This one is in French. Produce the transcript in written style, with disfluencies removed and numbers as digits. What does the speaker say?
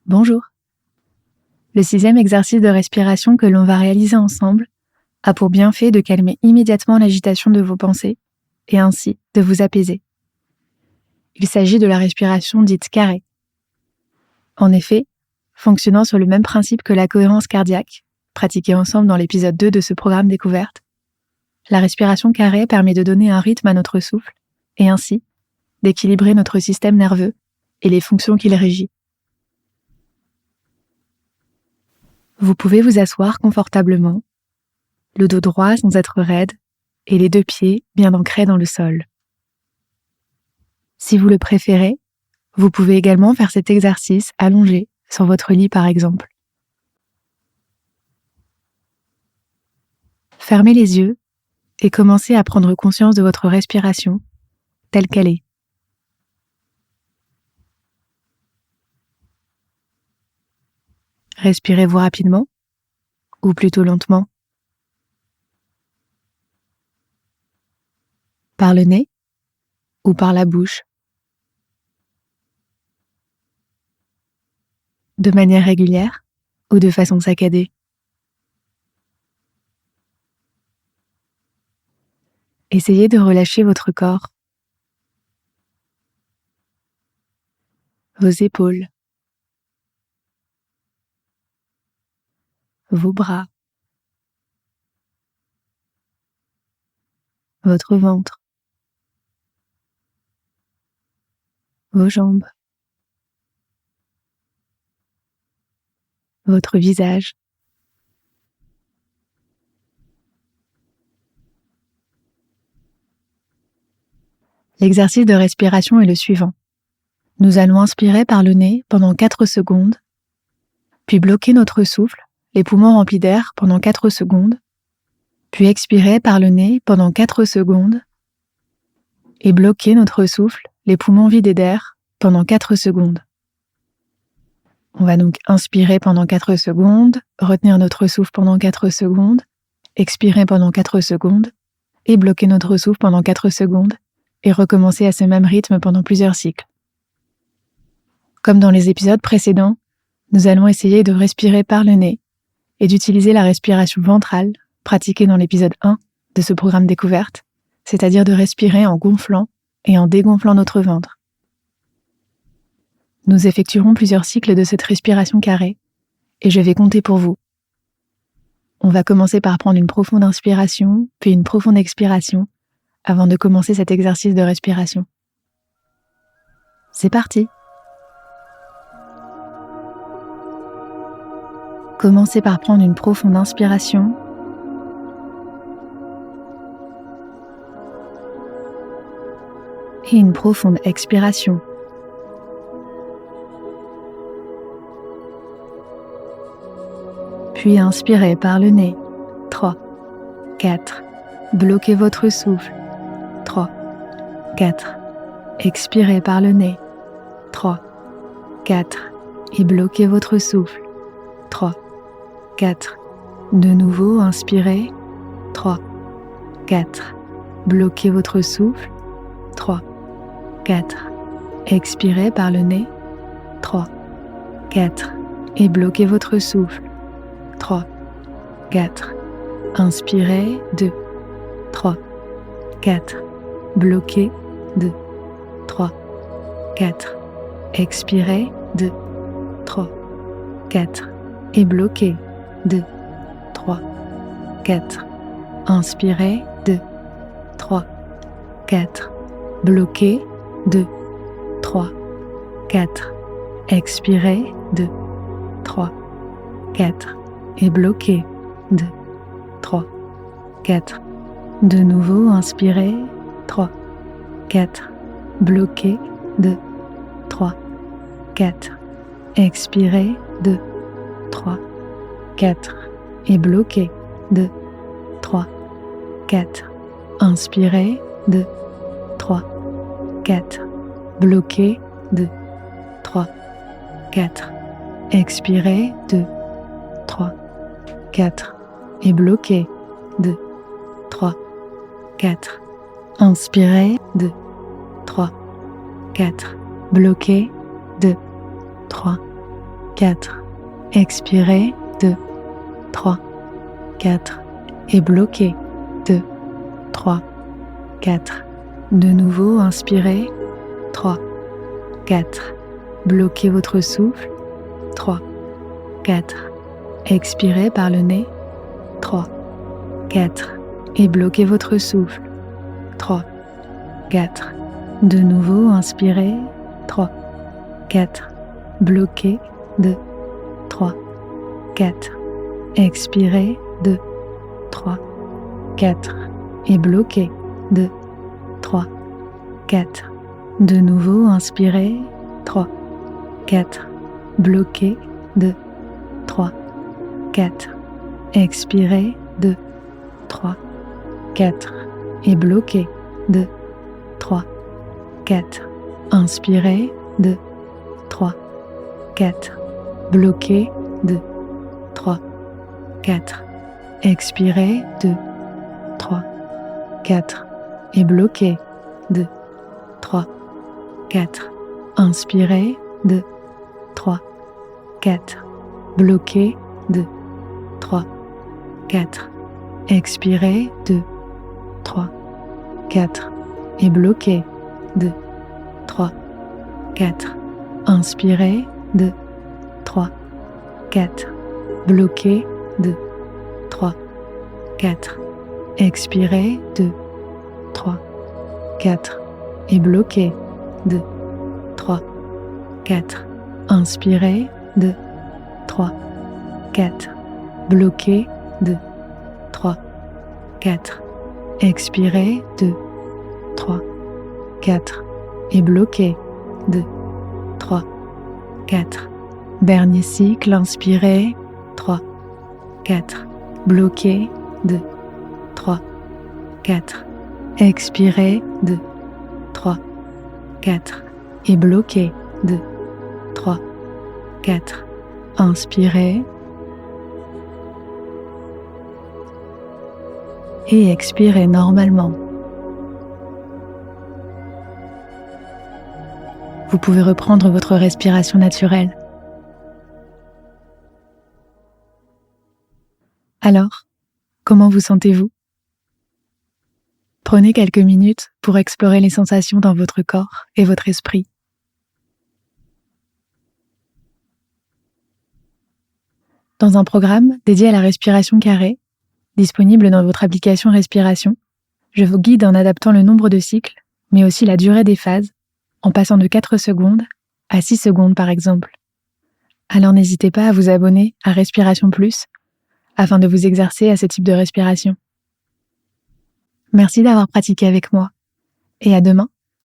Bonjour. Le 6e exercice de respiration que l'on va réaliser ensemble a pour bienfait de calmer immédiatement l'agitation de vos pensées et ainsi de vous apaiser. Il s'agit de la respiration dite carrée. En effet, fonctionnant sur le même principe que la cohérence cardiaque, pratiquée ensemble dans l'épisode 2 de ce programme découverte, la respiration carrée permet de donner un rythme à notre souffle et ainsi d'équilibrer notre système nerveux et les fonctions qu'il régit. Vous pouvez vous asseoir confortablement, le dos droit sans être raide et les 2 pieds bien ancrés dans le sol. Si vous le préférez, vous pouvez également faire cet exercice allongé sur votre lit par exemple. Fermez les yeux et commencez à prendre conscience de votre respiration telle qu'elle est. Respirez-vous rapidement ou plutôt lentement? Par le nez ou par la bouche? De manière régulière ou de façon saccadée? Essayez de relâcher votre corps, vos épaules, vos bras, votre ventre, vos jambes, votre visage. L'exercice de respiration est le suivant. Nous allons inspirer par le nez pendant 4 secondes, puis bloquer notre souffle, les poumons remplis d'air pendant 4 secondes, puis expirer par le nez pendant 4 secondes et bloquer notre souffle, les poumons vidés d'air pendant 4 secondes. On va donc inspirer pendant 4 secondes, retenir notre souffle pendant 4 secondes, expirer pendant 4 secondes et bloquer notre souffle pendant 4 secondes et recommencer à ce même rythme pendant plusieurs cycles. Comme dans les épisodes précédents, nous allons essayer de respirer par le nez et d'utiliser la respiration ventrale pratiquée dans l'épisode 1 de ce programme découverte, c'est-à-dire de respirer en gonflant et en dégonflant notre ventre. Nous effectuerons plusieurs cycles de cette respiration carrée et je vais compter pour vous. On va commencer par prendre une profonde inspiration, puis une profonde expiration avant de commencer cet exercice de respiration. C'est parti! Commencez par prendre une profonde inspiration et une profonde expiration. Puis inspirez par le nez. 3, 4. Bloquez votre souffle. 3, 4. Expirez par le nez. 3, 4. Et bloquez votre souffle. 3, 4. De nouveau, inspirez. 3, 4. Bloquez votre souffle. 3, 4. Expirez par le nez. 3, 4. Et bloquez votre souffle. 3, 4. Inspirez. 2, 3, 4. Bloquez. 2, 3, 4. Expirez. 2, 3, 4. Et bloquez. 2, 3, 4. Inspirez. 2, 3, 4. Bloquez. 2, 3, 4. Expirez. 2, 3, 4. Et bloquez. 2, 3, 4. De nouveau, inspirez. 3, 4. Bloquez. 2, 3, 4. Expirez. 2, 3, 4. Et bloquez. 2, 3, 4. Inspirez. 2, 3, 4. Bloquez. 2, 3, 4. Expirez. 2, 3, 4. Et bloquez. 2, 3, 4. Inspirez. 2, 3, 4. Bloquez. 2, 3, 4. Expirez, 2, 3, 4. Et bloquez, 2, 3, 4. De nouveau, inspirez, 3, 4. Bloquez votre souffle, 3, 4. Expirez par le nez, 3, 4. Et bloquez votre souffle, 3, 4. De nouveau, inspirez, 3, 4. Bloquez, 2, 3, 4. Expirez, 2, 3, 4. Et bloquez, 2, 3, 4. De nouveau, inspirez, 3, 4. Bloquez, 2, 3, 4. Expirez, 2, 3, 4. Et bloquez, 2, 3, 4. Inspirez, 2, 3, 4. Bloquez, 2, 3, 4. Expirez, 2, 3, 4. Et bloquez, 2, 3, 4. Inspirez, 2, 3, 4. Bloquez, 2, 3, 4. Expirez, 2, 3, 4. Et bloquez, 2, 3, 4. Inspirez, 2, 3, 4. Bloquez, 2, 3, 4. Expirez, 2, 3, 4. Et bloquez, 2, 3, 4. Inspirez, 2, 3, 4. Bloquez, 2, 3, 4. Expirez, 2, 3, 4. Et bloquez, 2, 3, 4. Dernier cycle, inspirez, 3, 4. Bloquez, 2, 3, 4. Expirez, 2, 3, 4. Et bloquez, 2, 3, 4. Inspirez. Et expirez normalement. Vous pouvez reprendre votre respiration naturelle. Alors, comment vous sentez-vous ? Prenez quelques minutes pour explorer les sensations dans votre corps et votre esprit. Dans un programme dédié à la respiration carrée, disponible dans votre application Respiration, je vous guide en adaptant le nombre de cycles, mais aussi la durée des phases, en passant de 4 secondes à 6 secondes par exemple. Alors n'hésitez pas à vous abonner à Respiration Plus afin de vous exercer à ce type de respiration. Merci d'avoir pratiqué avec moi et à demain